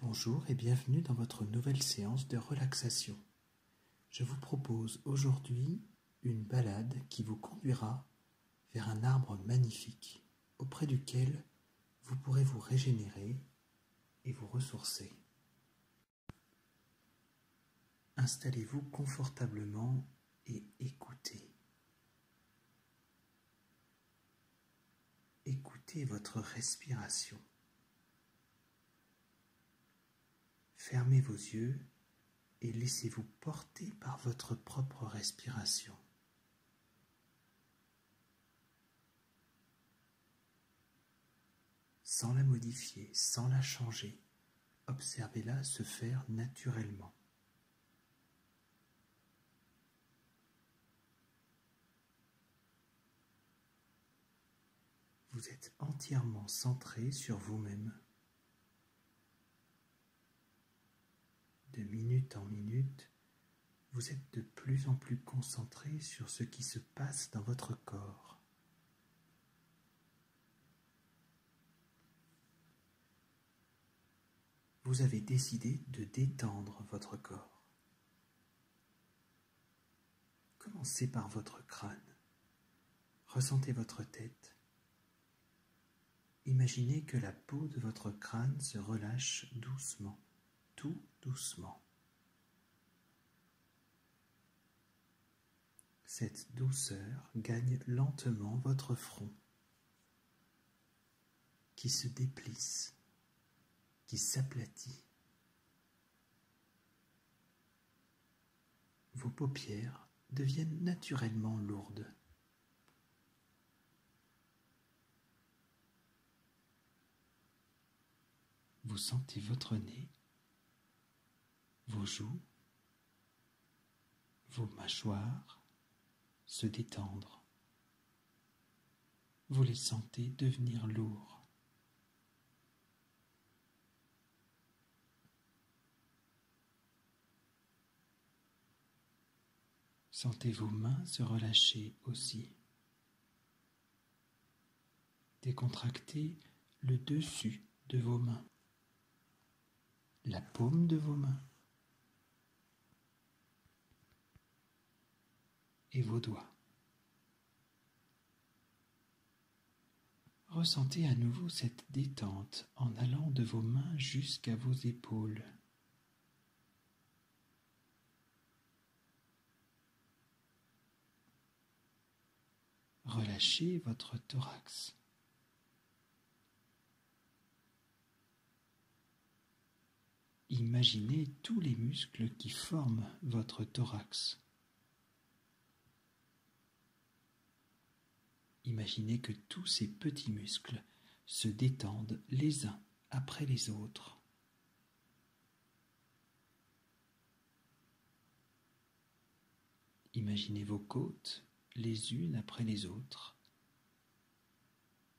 Bonjour et bienvenue dans votre nouvelle séance de relaxation. Je vous propose aujourd'hui une balade qui vous conduira vers un arbre magnifique auprès duquel vous pourrez vous régénérer et vous ressourcer. Installez-vous confortablement et écoutez. Écoutez votre respiration. Fermez vos yeux et laissez-vous porter par votre propre respiration. Sans la modifier, sans la changer, observez-la se faire naturellement. Vous êtes entièrement centré sur vous-même. De minute en minute, vous êtes de plus en plus concentré sur ce qui se passe dans votre corps. Vous avez décidé de détendre votre corps. Commencez par votre crâne. Ressentez votre tête. Imaginez que la peau de votre crâne se relâche doucement, tout doucement. Cette douceur gagne lentement votre front, qui se déplisse, qui s'aplatit. Vos paupières deviennent naturellement lourdes. Vous sentez votre nez, vos joues, vos mâchoires se détendre. Vous les sentez devenir lourds. Sentez vos mains se relâcher aussi. Décontractez le dessus de vos mains, la paume de vos mains et vos doigts. Ressentez à nouveau cette détente en allant de vos mains jusqu'à vos épaules. Relâchez votre thorax. Imaginez tous les muscles qui forment votre thorax. Imaginez que tous ces petits muscles se détendent les uns après les autres. Imaginez vos côtes les unes après les autres.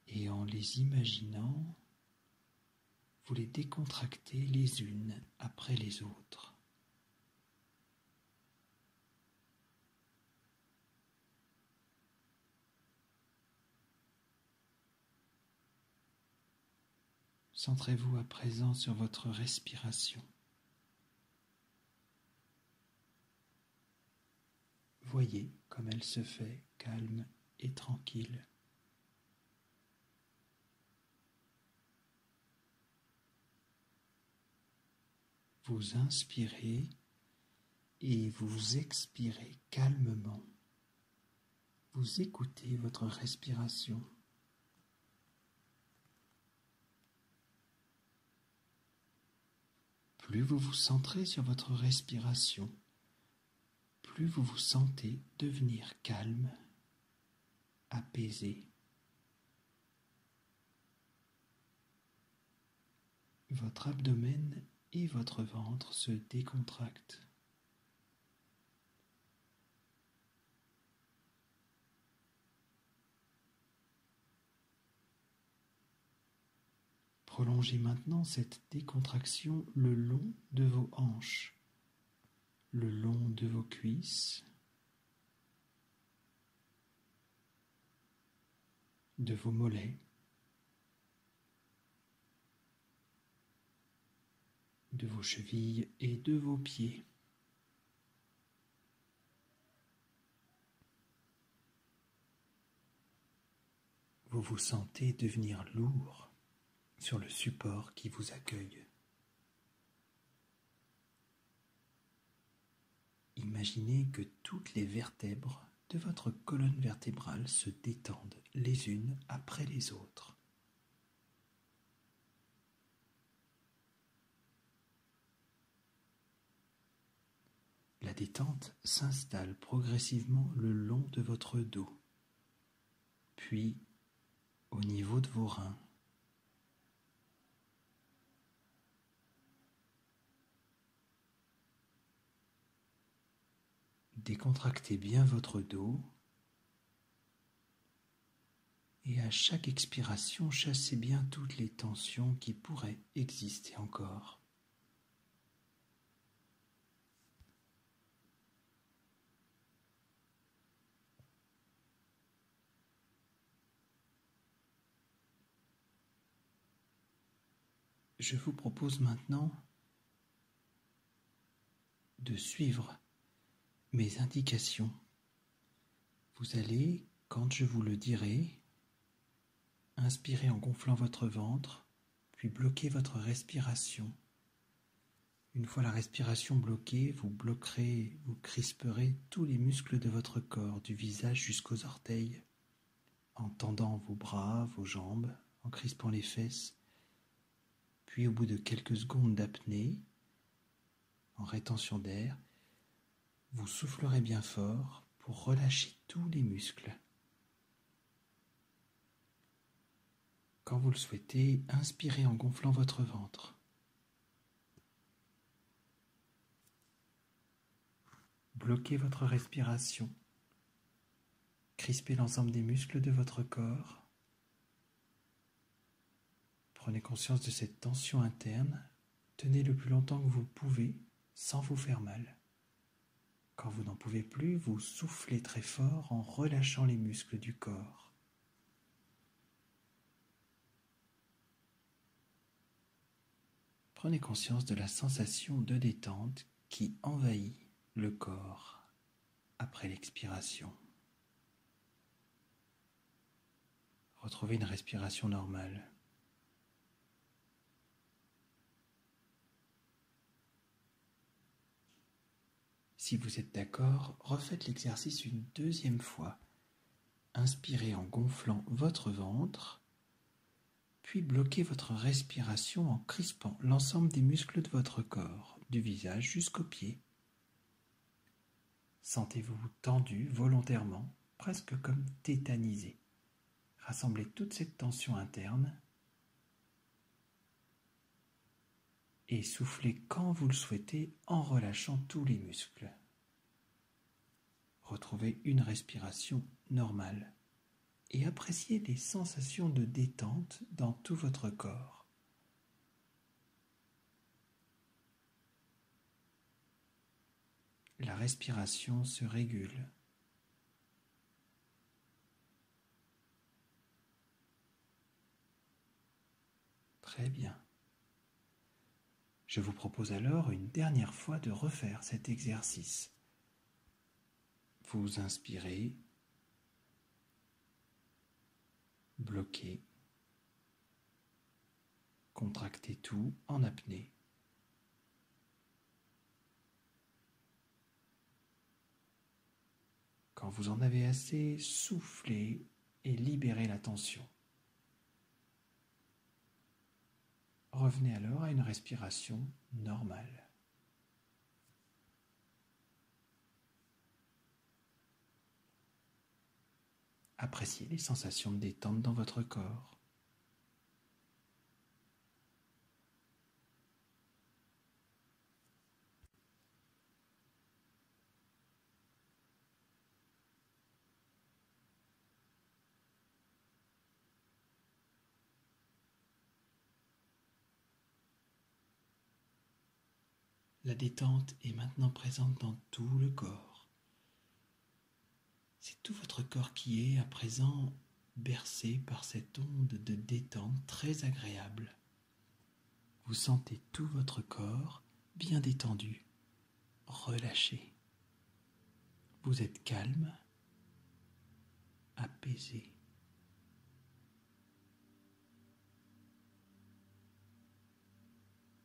Et en les imaginant, vous les décontractez les unes après les autres. Centrez-vous à présent sur votre respiration. Voyez comme elle se fait calme et tranquille. Vous inspirez et vous expirez calmement. Vous écoutez votre respiration. Plus vous vous centrez sur votre respiration, plus vous vous sentez devenir calme, apaisé. Votre abdomen et votre ventre se décontractent. Prolongez maintenant cette décontraction le long de vos hanches, le long de vos cuisses, de vos mollets, de vos chevilles et de vos pieds. Vous vous sentez devenir lourd sur le support qui vous accueille. Imaginez que toutes les vertèbres de votre colonne vertébrale se détendent les unes après les autres. La détente s'installe progressivement le long de votre dos, puis au niveau de vos reins. Décontractez bien votre dos et à chaque expiration, chassez bien toutes les tensions qui pourraient exister encore. Je vous propose maintenant de suivre mes indications. Vous allez, quand je vous le dirai, inspirer en gonflant votre ventre, puis bloquer votre respiration. Une fois la respiration bloquée, vous crisperez tous les muscles de votre corps, du visage jusqu'aux orteils, en tendant vos bras, vos jambes, en crispant les fesses. Puis au bout de quelques secondes d'apnée, en rétention d'air, vous soufflerez bien fort pour relâcher tous les muscles. Quand vous le souhaitez, inspirez en gonflant votre ventre. Bloquez votre respiration. Crispez l'ensemble des muscles de votre corps. Prenez conscience de cette tension interne. Tenez le plus longtemps que vous pouvez sans vous faire mal. Quand vous n'en pouvez plus, vous soufflez très fort en relâchant les muscles du corps. Prenez conscience de la sensation de détente qui envahit le corps après l'expiration. Retrouvez une respiration normale. Si vous êtes d'accord, refaites l'exercice une deuxième fois. Inspirez en gonflant votre ventre, puis bloquez votre respiration en crispant l'ensemble des muscles de votre corps, du visage jusqu'aux pieds. Sentez-vous tendu volontairement, presque comme tétanisé. Rassemblez toute cette tension interne et soufflez quand vous le souhaitez en relâchant tous les muscles. Retrouvez une respiration normale et appréciez les sensations de détente dans tout votre corps. La respiration se régule. Très bien. Je vous propose alors une dernière fois de refaire cet exercice. Vous inspirez, bloquez, contractez tout en apnée. Quand vous en avez assez, soufflez et libérez la tension. Revenez alors à une respiration normale. Appréciez les sensations de détente dans votre corps. La détente est maintenant présente dans tout le corps. C'est tout votre corps qui est à présent bercé par cette onde de détente très agréable. Vous sentez tout votre corps bien détendu, relâché. Vous êtes calme, apaisé.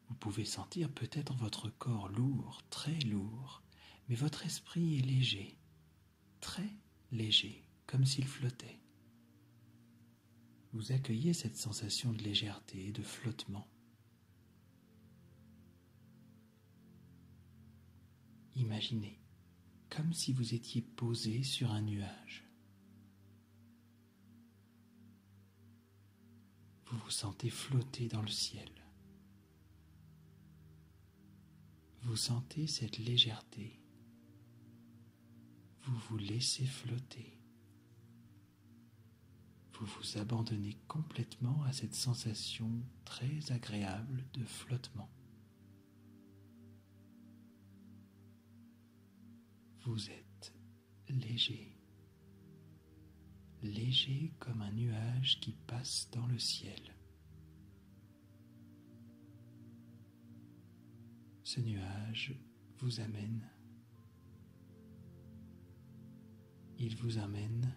Vous pouvez sentir peut-être votre corps lourd, très lourd, mais votre esprit est léger, très léger, comme s'il flottait. Vous accueillez cette sensation de légèreté et de flottement. Imaginez, comme si vous étiez posé sur un nuage. Vous vous sentez flotter dans le ciel. Vous sentez cette légèreté. Vous vous laissez flotter. Vous vous abandonnez complètement à cette sensation très agréable de flottement. Vous êtes léger, léger comme un nuage qui passe dans le ciel. Ce nuage vous amène. Il vous amène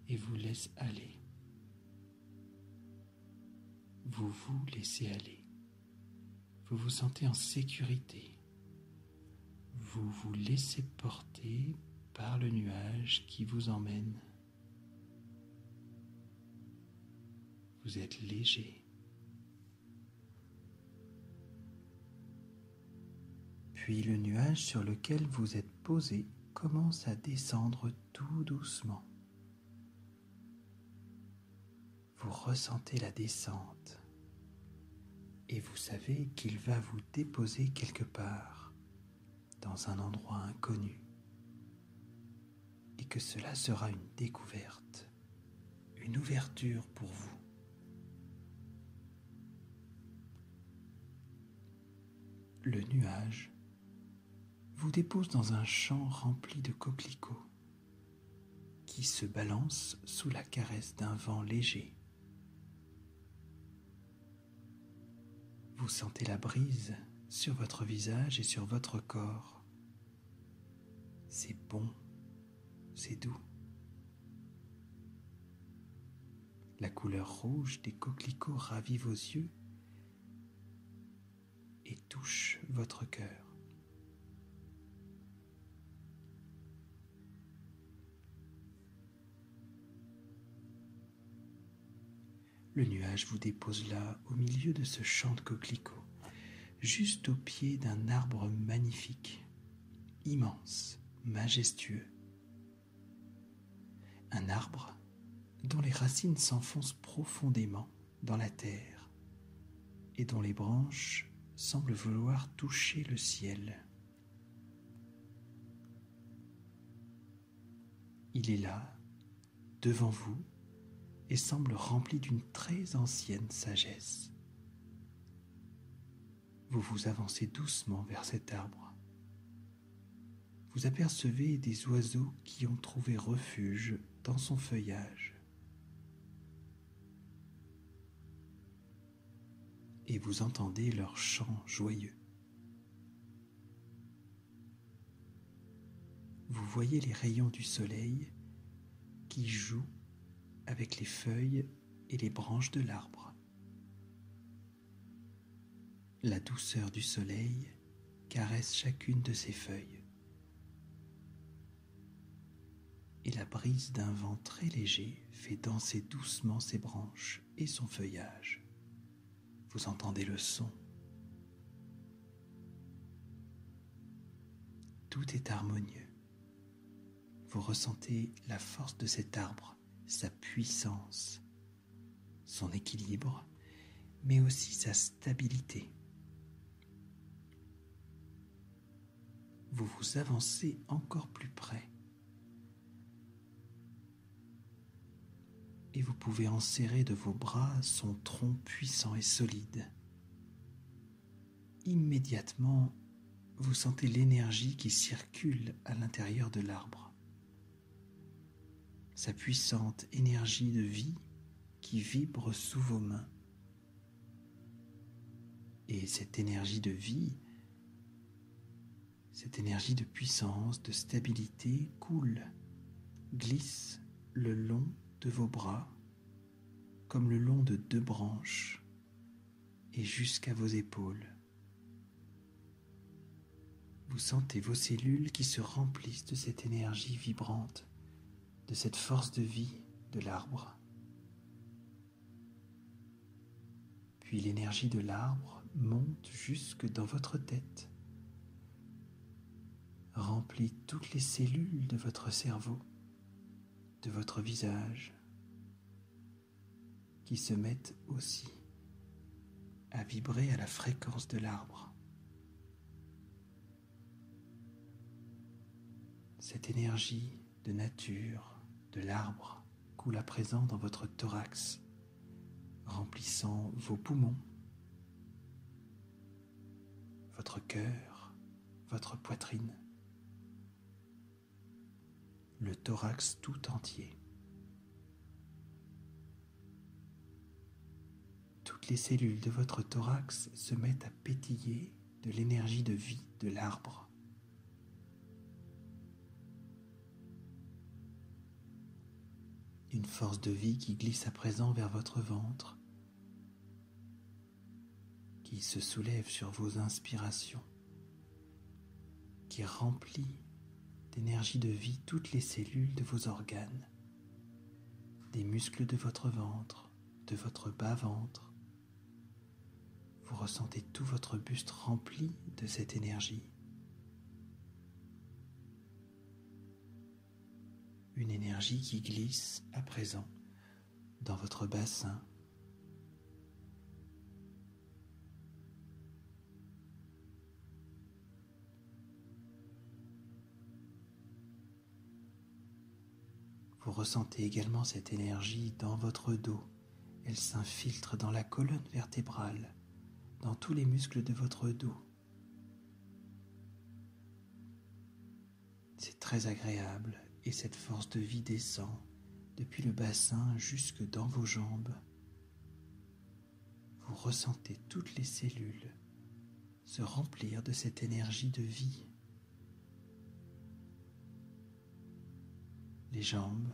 et vous laisse aller. Vous vous laissez aller. Vous vous sentez en sécurité. Vous vous laissez porter par le nuage qui vous emmène. Vous êtes léger. Puis le nuage sur lequel vous êtes posé commence à descendre tout doucement. Vous ressentez la descente et vous savez qu'il va vous déposer quelque part, dans un endroit inconnu, et que cela sera une découverte, une ouverture pour vous. Le nuage vous dépose dans un champ rempli de coquelicots qui se balancent sous la caresse d'un vent léger. Vous sentez la brise sur votre visage et sur votre corps. C'est bon, c'est doux. La couleur rouge des coquelicots ravit vos yeux et touche votre cœur. Le nuage vous dépose là, au milieu de ce champ de coquelicots, juste au pied d'un arbre magnifique, immense, majestueux. Un arbre dont les racines s'enfoncent profondément dans la terre et dont les branches semblent vouloir toucher le ciel. Il est là, devant vous, et semble rempli d'une très ancienne sagesse. Vous vous avancez doucement vers cet arbre. Vous apercevez des oiseaux qui ont trouvé refuge dans son feuillage. Et vous entendez leurs chants joyeux. Vous voyez les rayons du soleil qui jouent avec les feuilles et les branches de l'arbre. La douceur du soleil caresse chacune de ses feuilles. Et la brise d'un vent très léger fait danser doucement ses branches et son feuillage. Vous entendez le son. Tout est harmonieux. Vous ressentez la force de cet arbre, sa puissance, son équilibre, mais aussi sa stabilité. Vous vous avancez encore plus près et vous pouvez enserrer de vos bras son tronc puissant et solide. Immédiatement, vous sentez l'énergie qui circule à l'intérieur de l'arbre. Sa puissante énergie de vie qui vibre sous vos mains. Et cette énergie de vie, cette énergie de puissance, de stabilité coule, glisse le long de vos bras, comme le long de 2 branches, et jusqu'à vos épaules. Vous sentez vos cellules qui se remplissent de cette énergie vibrante, de cette force de vie de l'arbre. Puis l'énergie de l'arbre monte jusque dans votre tête, remplit toutes les cellules de votre cerveau, de votre visage, qui se mettent aussi à vibrer à la fréquence de l'arbre. Cette énergie de nature, de l'arbre, coule à présent dans votre thorax, remplissant vos poumons, votre cœur, votre poitrine, le thorax tout entier. Toutes les cellules de votre thorax se mettent à pétiller de l'énergie de vie de l'arbre. Une force de vie qui glisse à présent vers votre ventre, qui se soulève sur vos inspirations, qui remplit d'énergie de vie toutes les cellules de vos organes, des muscles de votre ventre, de votre bas-ventre. Vous ressentez tout votre buste rempli de cette énergie. Une énergie qui glisse à présent dans votre bassin, vous ressentez également cette énergie dans votre dos. Elle s'infiltre dans la colonne vertébrale, dans tous les muscles de votre dos. C'est très agréable et cette force de vie descend depuis le bassin jusque dans vos jambes. Vous ressentez toutes les cellules se remplir de cette énergie de vie. Les jambes,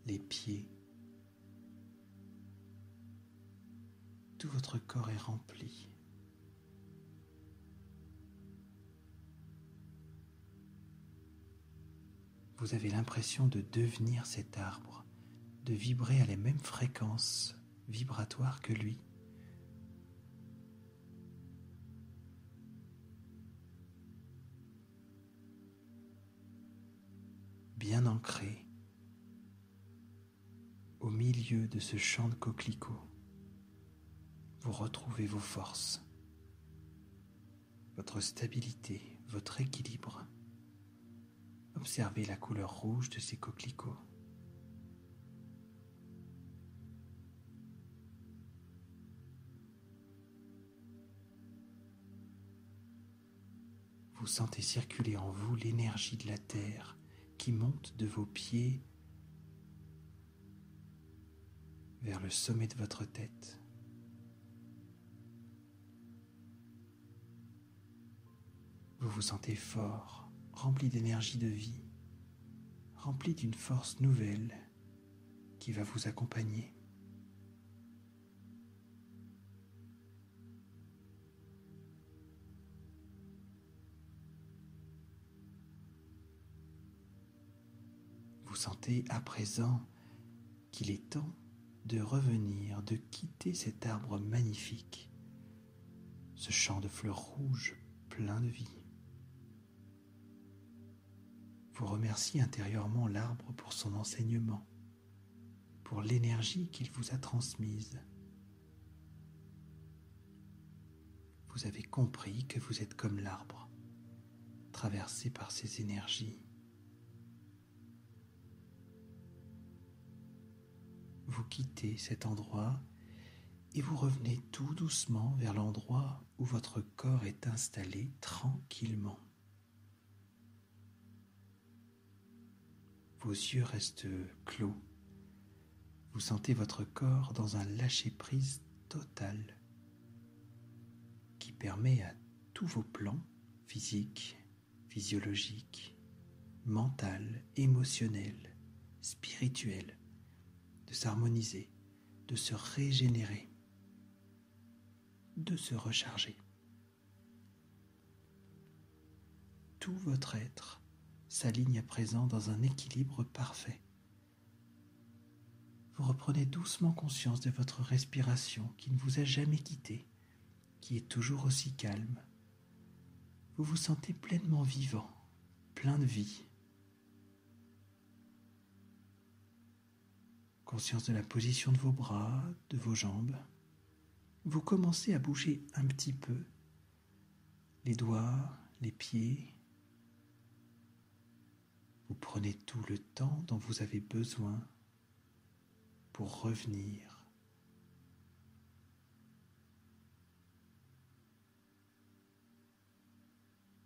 les pieds, tout votre corps est rempli. Vous avez l'impression de devenir cet arbre, de vibrer à la même fréquence vibratoire que lui. Bien ancré au milieu de ce champ de coquelicots, vous retrouvez vos forces, votre stabilité, votre équilibre. Observez la couleur rouge de ces coquelicots. Vous sentez circuler en vous l'énergie de la terre qui monte de vos pieds vers le sommet de votre tête. Vous vous sentez fort, rempli d'énergie de vie, rempli d'une force nouvelle qui va vous accompagner. Vous sentez à présent qu'il est temps de revenir, de quitter cet arbre magnifique, ce champ de fleurs rouges plein de vie. Vous remerciez intérieurement l'arbre pour son enseignement, pour l'énergie qu'il vous a transmise. Vous avez compris que vous êtes comme l'arbre, traversé par ces énergies. Vous quittez cet endroit et vous revenez tout doucement vers l'endroit où votre corps est installé tranquillement. Vos yeux restent clos. Vous sentez votre corps dans un lâcher-prise total. permet à tous vos plans physiques, physiologiques, mental, émotionnel, spirituel, de s'harmoniser, de se régénérer, de se recharger. Tout votre être s'aligne à présent dans un équilibre parfait. Vous reprenez doucement conscience de votre respiration qui ne vous a jamais quitté, qui est toujours aussi calme. Vous vous sentez pleinement vivant, plein de vie. Conscience de la position de vos bras, de vos jambes. Vous commencez à bouger un petit peu les doigts, les pieds. Vous prenez tout le temps dont vous avez besoin pour revenir.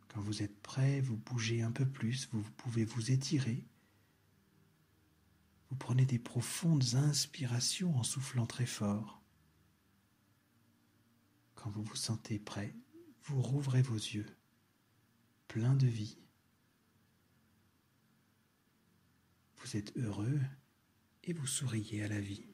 Quand vous êtes prêt, vous bougez un peu plus, vous pouvez vous étirer. Vous prenez des profondes inspirations en soufflant très fort. Quand vous vous sentez prêt, vous rouvrez vos yeux, pleins de vie. Vous êtes heureux et vous souriez à la vie.